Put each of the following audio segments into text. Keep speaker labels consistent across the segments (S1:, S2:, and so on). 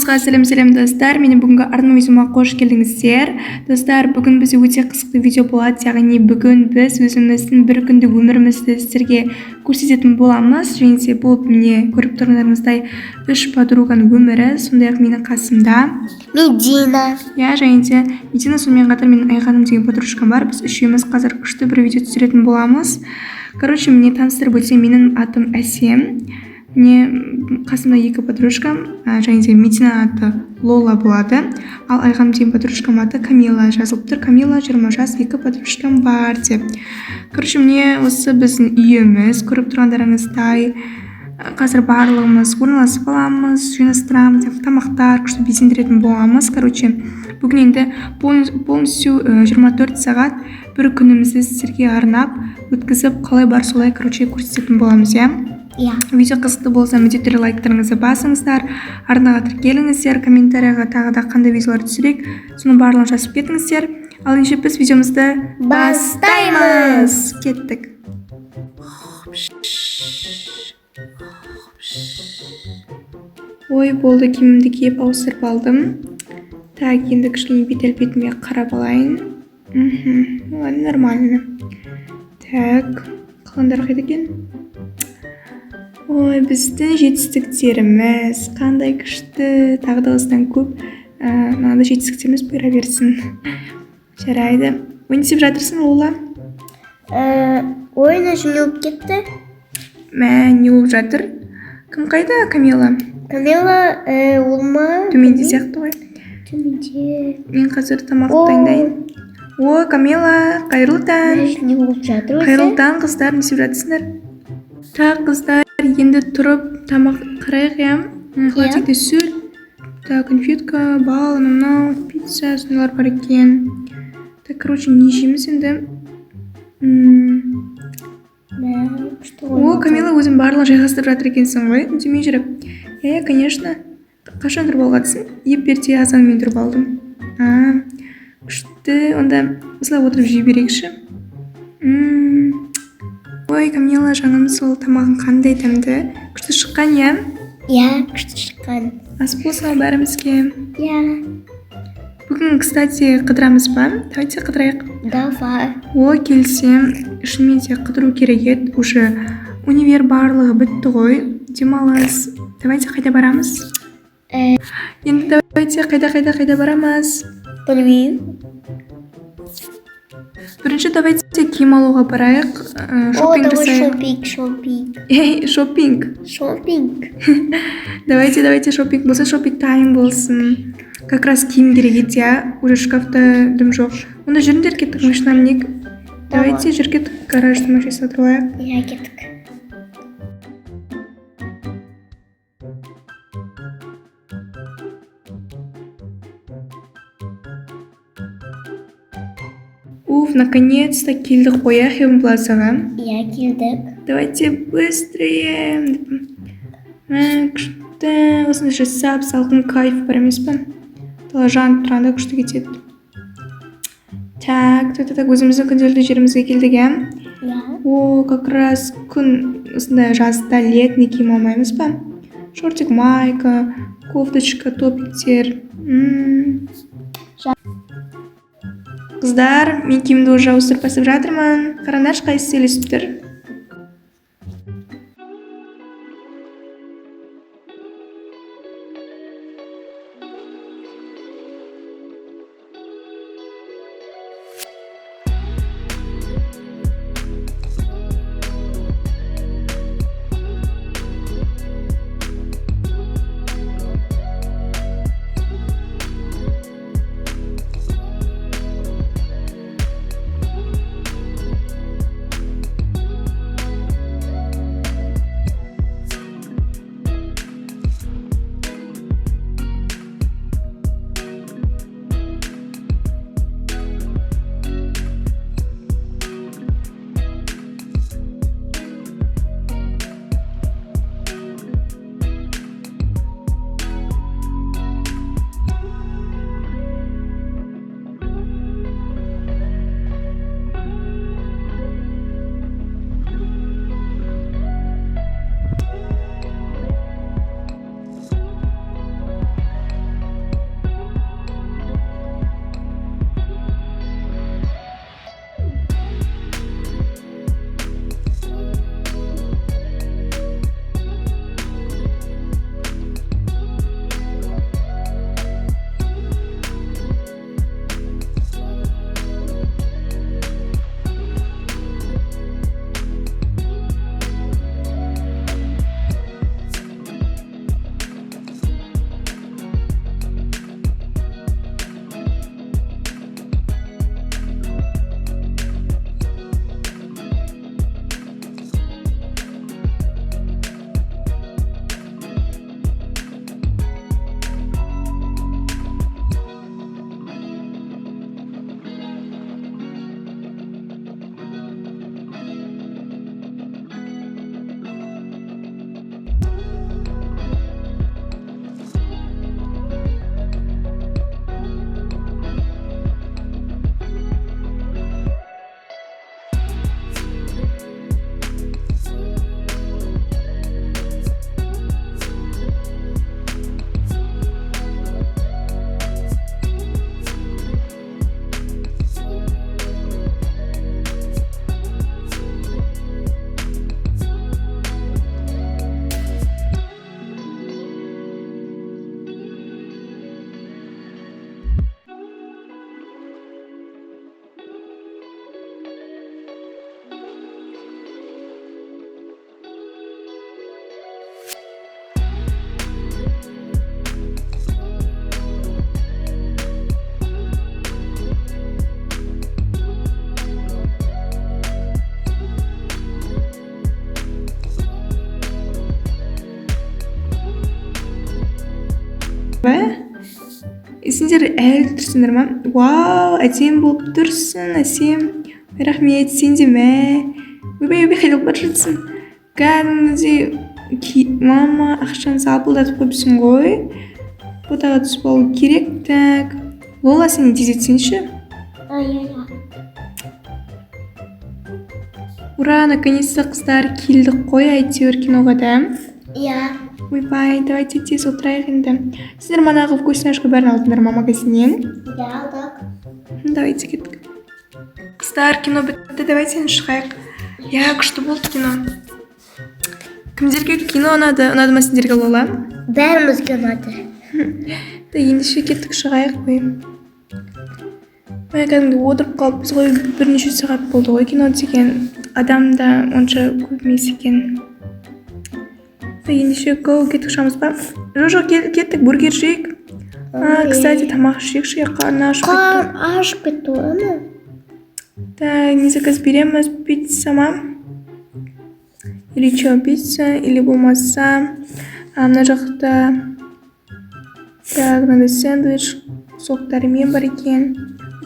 S1: Барлығыңызға сәлем достар. Менің бүгінгі арнайы видеома қош келдіңіздер. Достар, бүгін бізде өте қызықты видео болады. Яғни бүгін біз өзіміздің бір күндік өмірімізді сіздерге көрсететін боламыз. Және де бұл міне көріп тұрғандарыңыздай 3 подруганың өмірі. Сондай-ақ менің қасымда
S2: Медина.
S1: және де Медина, сонымен қатар менің Айғаным деген подружкам бар. Біз үшеуміз қазір күшті бір видео түсіретін боламыз. Короче, міне таныстырып өтсем, менің атым Әсем. Міне қасымда 2 подружкам, және де Медина аты Лола болады. Ал Айғаным деген подружкам аты Камила жазылып тұр. Камила 20 жас, 2 подружкам бар деп. Короче, міне осы біздің үйіміз. Көріп тұрғандарыңыздай қазір барлығымыз орналасып аламыз, жинастырамыз, тамақтар күшті безендіретін боламыз. Короче, бүгін енді полностью 24 сағат бір күнімізді сіздерге арнап өткізіп, қалай бар солай көрсететін боламыз, Видео қызықты болса, міндетті лайктарыңызды басыңыздар, арнаға тіркеліңіздер, комментарияға тағы да қандай видеолар түсірейік, соны барлығын жазып кетіңіздер. Ал ендеше біз видеомызды бастаймыз. Кеттік. Ой, болды, киімімді киіп ауыстырып алдым. Так, енді кішкене бет-әлпетіме қарап алайын. Ладно, нормально. Так, қалғандар қайда екен? Ой, біздің жетістіктеріміз қандай күшті, тағы да осыдан көп мынандай жетістіктеріміз бұйыра берсін. Жарайды. Ойын істеп жатырсың, Лола?
S2: Ойына жөнеліп кетті.
S1: Не болып жатыр? Кім қайда, Камила?
S2: Камила олма.
S1: Төменде сияқты ғой.
S2: Төменде.
S1: Мен қазір тамақ дайындайын. О, Камила, қайырлы таң.
S2: Не болып жатыр?
S1: Қайырлы таң, қыздар, не істеп жатырсыңдар? Так, қыздар, енді тұрып тамақ қарайық, холодильникте сүт, конфетка, бал, анау, пицца, сондайлар бар екен. Так, короче, не жейміз енді. О, Камила, өзің барлығын жайғастырып жатыр екенсің ғой, үндемей жүріп. Конечно. Қашан тұрып алғансың? Ерте азанмен тұрып алдым. Күшті, онда осылай отырып жей берейікші. Ой, Камила, жаным, сол тамағың қандай дәмді? Күшті шыққан,
S2: Күшті шыққан.
S1: Ас болса бәрімізге. Бүгін, кстати, қыдырамыз ба? Давайте қыдырайық.
S2: Давай.
S1: О, келсем, шынымен де қыдыру керек еді. Уже универ барлығы бітті ғой. Демалыс. Давайте қайда барамыз? Енді давайте қайда барамыз?
S2: Білмеймін.
S1: Бірінші давайте киім алуға барайық, шопинг жасайық.
S2: Шопинг.
S1: Давайте шопинг болса, шопинг тайм болсын. Как раз киім керек еді, уже шкафта дым жоқ. Онда жүріңдер, кеттік машинам нек. Давайте жүр кеттік, гаражды машинасы отырып алайық.
S2: Кеттік.
S1: Наконец-то келдік қоя Хевен Плазаға.
S2: Келдік.
S1: Давайте быстрее. Күшті, осыны жасап, салқын кайф бар емес па? Жан тұрғанда күшті кетеді. Так, өзіміздің күнделікті жерімізге келдік, О, как раз күн осындай жазда летний киім алмаймыз ба? Шортик, майка, кофточка, топиктер. Қыздар, мен киімді уже ауыстырып басып жатырмын. Қараңдаршы, қайсысы елесіп тұр. ба? Сендер әлі тұрсыңдар ма? Вау, әдем болып тұрсың, әсем. Рахмет, сен де мә. Ойбай, қайдалып бара жатсың. Кәдімгідей мама ақшаны сапылдатып қойыпсың ғой. Фотоға түсіп алу керек. Так. Лола, сен не тездетсеңші?
S2: Ай-яй-яй.
S1: Ура, наконец-то қыздар келдік қой, әйтеуір киноға да.
S2: Иә.
S1: Ойбай, давайте тез отырайық енді. Сіздер манағы вкусняшка бәрін алдыңдар ма магазиннен?
S2: Иә, алдық.
S1: Давайте кеттік. Қыздар, кино бітті, давайте енді шығайық. Я, күшті болды кино. Кімдерге кино ұнады? Ұнады ма сендерге, Лола?
S2: Бәрімізге ұнады.
S1: Да, ендеше кеттік шығайық қой. Мен кәдімгі отырып қалып, біз ғой бірнеше сағат болды ғой кино деген. Адам да онша көп емес екен. Ендеше кеттік шығамыз ба? Жоқ, кеттік, бургер жейік. Кстати, тамақ ішейікші, қарны ашып кетті.
S2: Қарн ашып кетті оны.
S1: Так, не заказ береміз, пицца ма? Или что, пицца, или болмаса мына жақта. Так, мынада сэндвич, соқтарымен бар екен.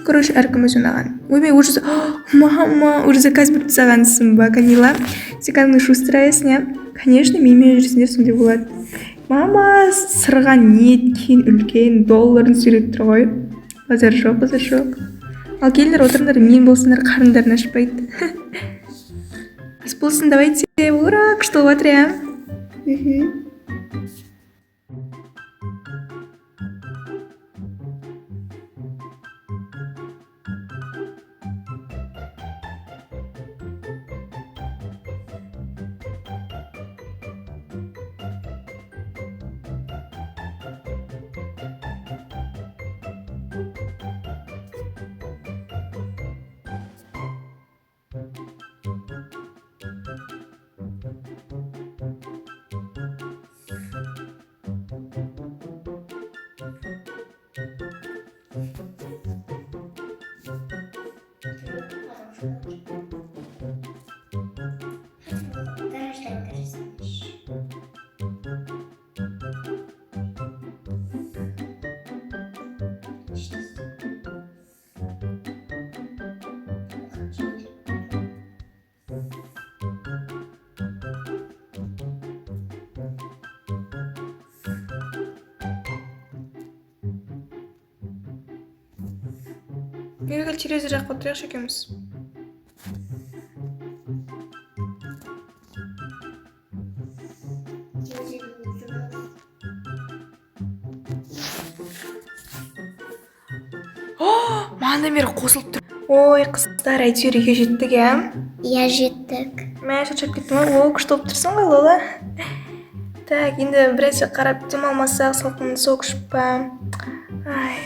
S1: Короче, әркім өз ұнаған. Ойбай, уже... Мама, уже заказ беріп тастағансың ба, Камила? Сен кәдімгі шустраясың, иә? Конечно, менімен жүрсіңдер, сондай болады. Мама, сырға неткен үлкен долларын сүйреп тұр ғой. Базар жоқ, базар жоқ. Ал келдер, отырыңдар, мен болсыңдар, қарындарын ашпайды. Ас болсын, давайте. Ура, күшті болып жатыр, иә? Мерекел терезе жаққа отырайықшы екеуміз. Маңда бері қосылып тұр. Ой, қыздар, әйтеуір үйге жеттік, иә?
S2: Иә, жеттік.
S1: Мә, шаршап кеттім ғой. О, күшті болып тұрсың ғой, Лола. Так, енді біресе қарап демалмасақ, салқын сок ішіп па. Ай.